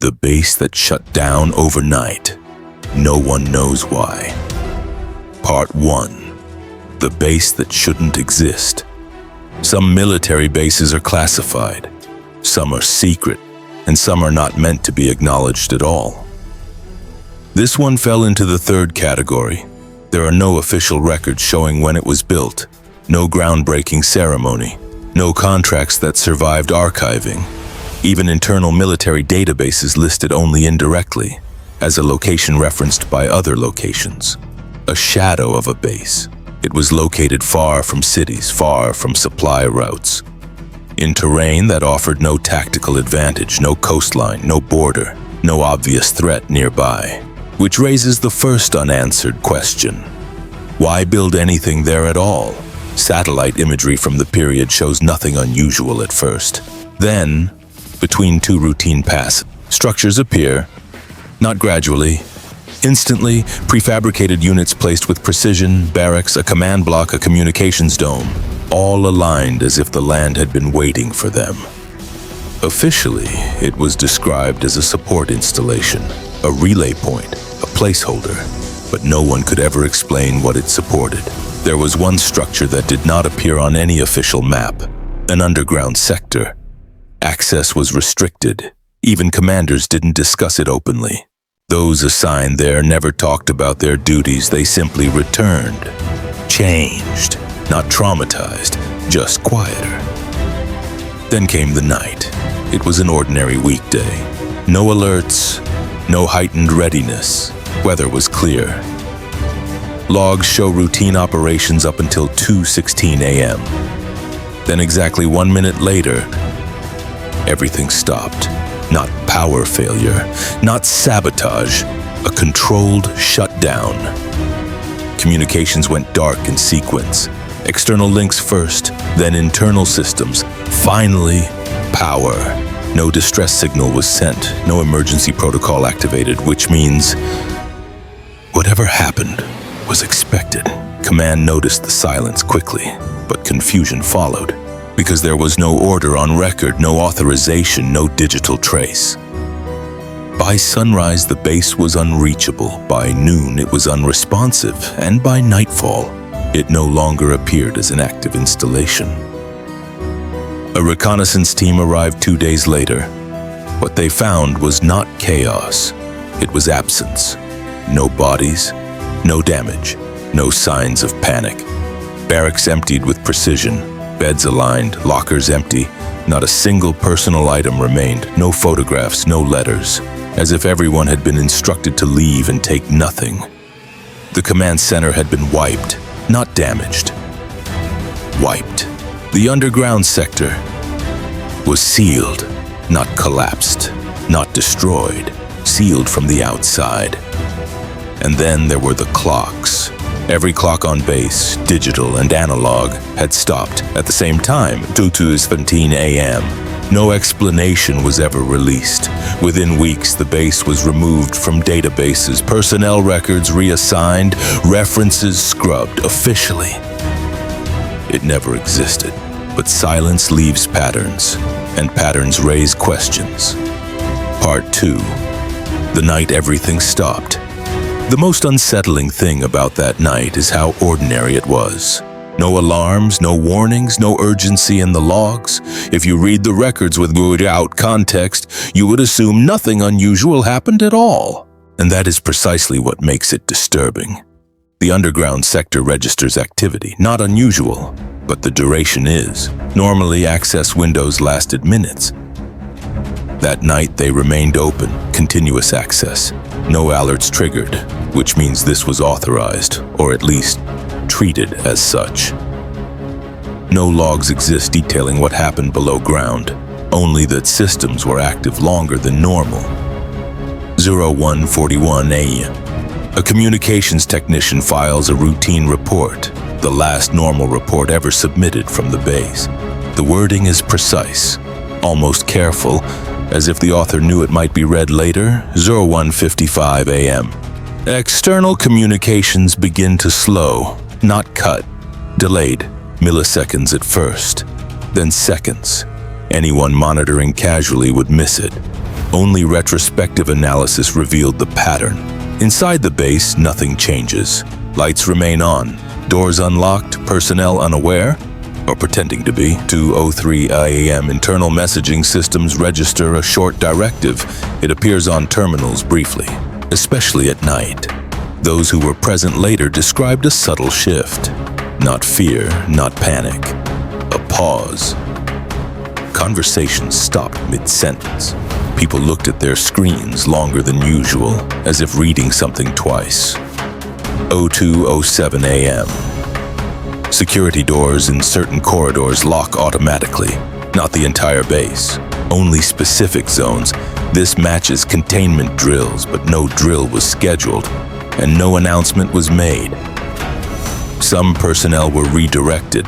The base that shut down overnight. No one knows why. Part 1. The base that shouldn't exist. Some military bases are classified. Some are secret, and some are not meant to be acknowledged at all. This one fell into the third category. There are no official records showing when it was built, no groundbreaking ceremony, no contracts that survived archiving. Even internal military databases listed only indirectly, as a location referenced by other locations. A shadow of a base. It was located far from cities, far from supply routes. In terrain that offered no tactical advantage, no coastline, no border, no obvious threat nearby. Which raises the first unanswered question. Why build anything there at all? Satellite imagery from the period shows nothing unusual at first. Then, between two routine passes, structures appear, not gradually. Instantly, prefabricated units placed with precision, barracks, a command block, a communications dome, all aligned as if the land had been waiting for them. Officially, it was described as a support installation, a relay point, a placeholder, but no one could ever explain what it supported. There was one structure that did not appear on any official map, an underground sector. Access was restricted. Even commanders didn't discuss it openly. Those assigned there never talked about their duties, they simply returned. Changed, not traumatized, just quieter. Then came the night. It was an ordinary weekday. No alerts, no heightened readiness. Weather was clear. Logs show routine operations up until 2:16 a.m. Then exactly 1 minute later, everything stopped. Not power failure, not sabotage, a controlled shutdown. Communications went dark in sequence. External links first, then internal systems. Finally, power. No distress signal was sent, no emergency protocol activated, which means whatever happened was expected. Command noticed the silence quickly, but confusion followed. Because there was no order on record, no authorization, no digital trace. By sunrise, the base was unreachable. By noon, it was unresponsive. And by nightfall, it no longer appeared as an active installation. A reconnaissance team arrived 2 days later. What they found was not chaos. It was absence. No bodies, no damage, no signs of panic. Barracks emptied with precision. Beds aligned, lockers empty. Not a single personal item remained, no photographs, no letters, as if everyone had been instructed to leave and take nothing. The command center had been wiped, not damaged. Wiped. The underground sector was sealed, not collapsed, not destroyed, sealed from the outside. And then there were the clocks. Every clock on base, digital and analog, had stopped at the same time, 2:17 a.m. No explanation was ever released. Within weeks, the base was removed from databases, personnel records reassigned, references scrubbed officially. It never existed, but silence leaves patterns, and patterns raise questions. Part 2. The night everything stopped. The most unsettling thing about that night is how ordinary it was. No alarms, no warnings, no urgency in the logs. If you read the records without context, you would assume nothing unusual happened at all. And that is precisely what makes it disturbing. The underground sector registers activity, not unusual, but the duration is. Normally, access windows lasted minutes. That night, they remained open, continuous access. No alerts triggered, which means this was authorized, or at least treated as such. No logs exist detailing what happened below ground, only that systems were active longer than normal. 0141 a.m. A communications technician files a routine report, the last normal report ever submitted from the base. The wording is precise, almost careful, as if the author knew it might be read later. 01:55 a.m. External communications begin to slow, not cut, delayed, milliseconds at first, then seconds. Anyone monitoring casually would miss it. Only retrospective analysis revealed the pattern. Inside the base, nothing changes. Lights remain on, doors unlocked, personnel unaware, or pretending to be. 2:03 a.m. internal messaging systems register a short directive. It appears on terminals briefly, especially at night. Those who were present later described a subtle shift. Not fear, not panic. A pause. Conversations stopped mid-sentence. People looked at their screens longer than usual, as if reading something twice. 02:07 a.m. Security doors in certain corridors lock automatically, not the entire base, only specific zones. This matches containment drills, but no drill was scheduled, and no announcement was made. Some personnel were redirected,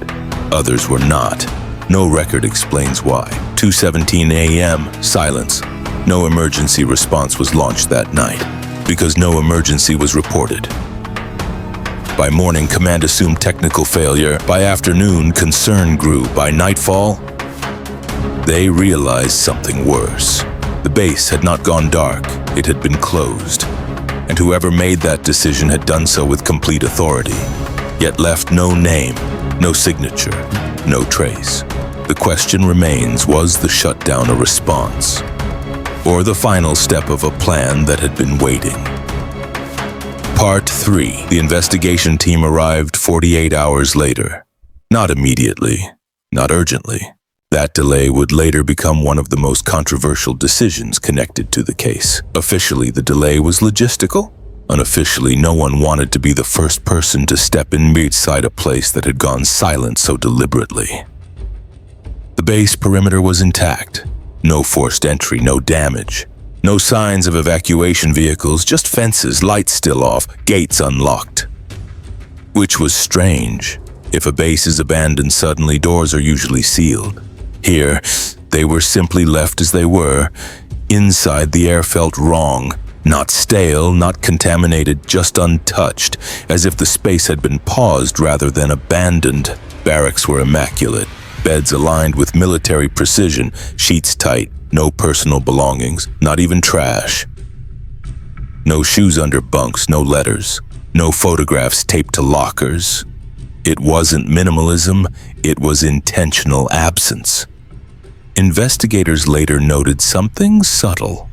others were not. No record explains why. 2:17 a.m., silence. No emergency response was launched that night, because no emergency was reported. By morning, command assumed technical failure. By afternoon, concern grew. By nightfall, they realized something worse. The base had not gone dark, it had been closed. And whoever made that decision had done so with complete authority, yet left no name, no signature, no trace. The question remains, was the shutdown a response? Or the final step of a plan that had been waiting? Part 3. The investigation team arrived 48 hours later. Not immediately, not urgently. That delay would later become one of the most controversial decisions connected to the case. Officially, the delay was logistical. Unofficially, no one wanted to be the first person to step in beside a place that had gone silent so deliberately. The base perimeter was intact. No forced entry, no damage. No signs of evacuation vehicles, just fences, lights still off, gates unlocked. Which was strange. If a base is abandoned suddenly, doors are usually sealed. Here, they were simply left as they were. Inside, the air felt wrong. Not stale, not contaminated, just untouched, as if the space had been paused rather than abandoned. Barracks were immaculate. Beds aligned with military precision, sheets tight, no personal belongings, not even trash. No shoes under bunks, no letters, no photographs taped to lockers. It wasn't minimalism, it was intentional absence. Investigators later noted something subtle.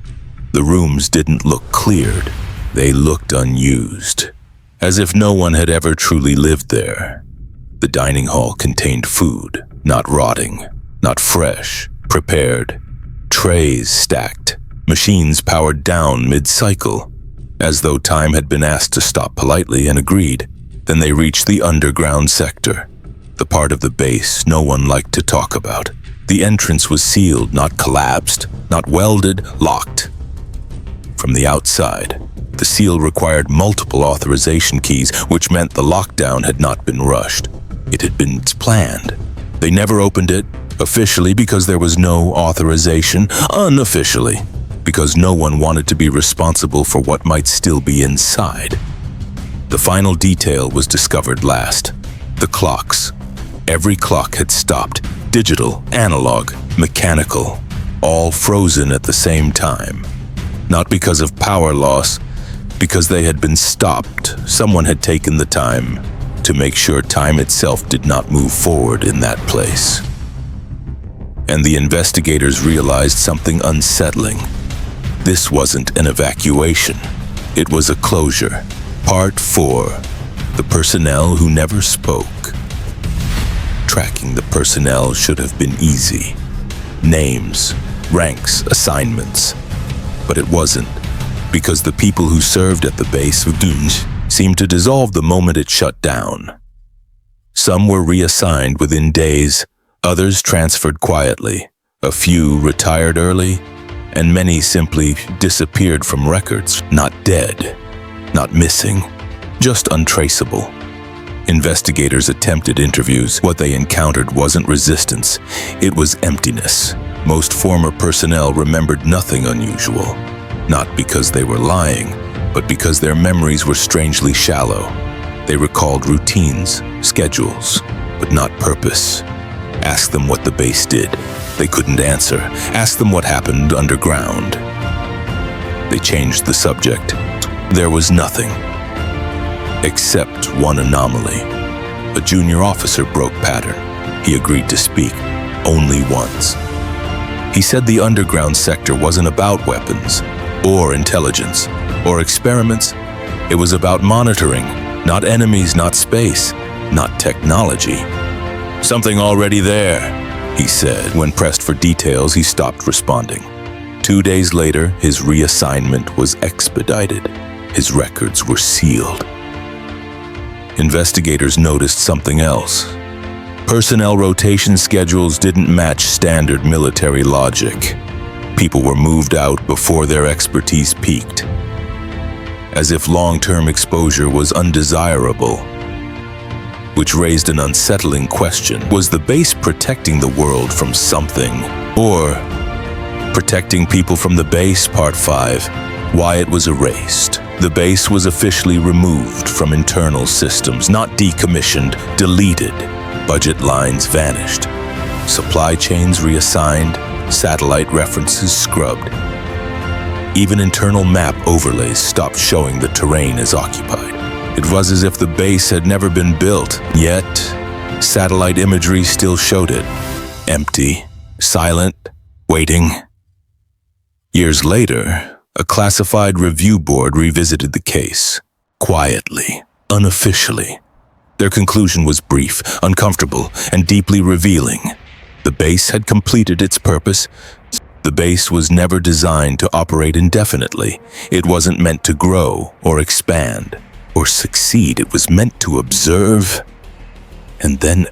The rooms didn't look cleared, they looked unused, as if no one had ever truly lived there. The dining hall contained food, not rotting, not fresh, prepared. Trays stacked, machines powered down mid-cycle, as though time had been asked to stop politely and agreed. Then they reached the underground sector, the part of the base no one liked to talk about. The entrance was sealed, not collapsed, not welded, locked. From the outside, the seal required multiple authorization keys, which meant the lockdown had not been rushed. It had been planned. They never opened it, officially because there was no authorization, unofficially because no one wanted to be responsible for what might still be inside. The final detail was discovered last. The clocks. Every clock had stopped. Digital, analog, mechanical, all frozen at the same time. Not because of power loss, because they had been stopped. Someone had taken the time to make sure time itself did not move forward in that place. And the investigators realized something unsettling. This wasn't an evacuation. It was a closure. Part 4. The personnel who never spoke. Tracking the personnel should have been easy. Names, ranks, assignments. But it wasn't, because the people who served at the base seemed to dissolve the moment it shut down. Some were reassigned within days, others transferred quietly, a few retired early, and many simply disappeared from records, not dead, not missing, just untraceable. Investigators attempted interviews. What they encountered wasn't resistance, it was emptiness. Most former personnel remembered nothing unusual, not because they were lying, but because their memories were strangely shallow. They recalled routines, schedules, but not purpose. Ask them what the base did. They couldn't answer. Ask them what happened underground. they changed the subject. There was nothing. Except one anomaly. A junior officer broke pattern. He agreed to speak, only once. He said the underground sector wasn't about weapons, or intelligence, or experiments. It was about monitoring, not enemies, not space, not technology. Something already there, he said. When pressed for details, he stopped responding. 2 days later, his reassignment was expedited. His records were sealed. Investigators noticed something else. Personnel rotation schedules didn't match standard military logic. People were moved out before their expertise peaked, as if long-term exposure was undesirable, which raised an unsettling question. Was the base protecting the world from something, or protecting people from the base? Part 5. Why it was erased. The base was officially removed from internal systems, not decommissioned, deleted. Budget lines vanished. Supply chains reassigned, satellite references scrubbed. Even internal map overlays stopped showing the terrain as occupied. It was as if the base had never been built, yet satellite imagery still showed it. Empty, silent, waiting. Years later, a classified review board revisited the case, quietly, unofficially. Their conclusion was brief, uncomfortable, and deeply revealing. The base had completed its purpose. The base was never designed to operate indefinitely. It wasn't meant to grow or expand or succeed. It was meant to observe and then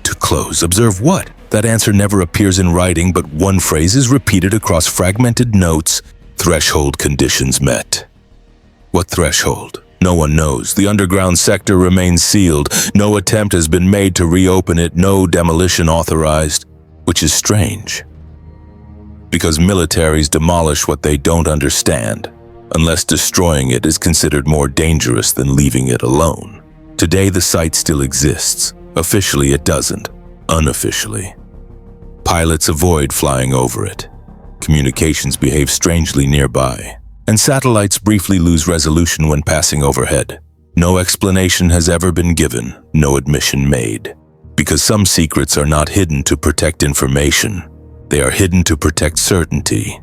to close. Observe what? That answer never appears in writing, but one phrase is repeated across fragmented notes. Threshold conditions met. What threshold? No one knows. The underground sector remains sealed. No attempt has been made to reopen it. No demolition authorized, which is strange. Because militaries demolish what they don't understand, unless destroying it is considered more dangerous than leaving it alone. Today, the site still exists. Officially, it doesn't. Unofficially. Pilots avoid flying over it. Communications behave strangely nearby. And satellites briefly lose resolution when passing overhead. No explanation has ever been given, no admission made. Because some secrets are not hidden to protect information. They are hidden to protect certainty.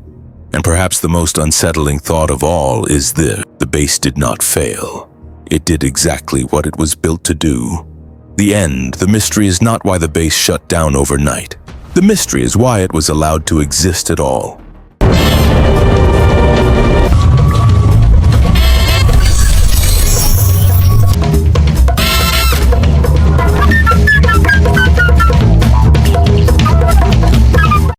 And perhaps the most unsettling thought of all is this: the base did not fail. It did exactly what it was built to do. The end, the mystery is not why the base shut down overnight. The mystery is why it was allowed to exist at all.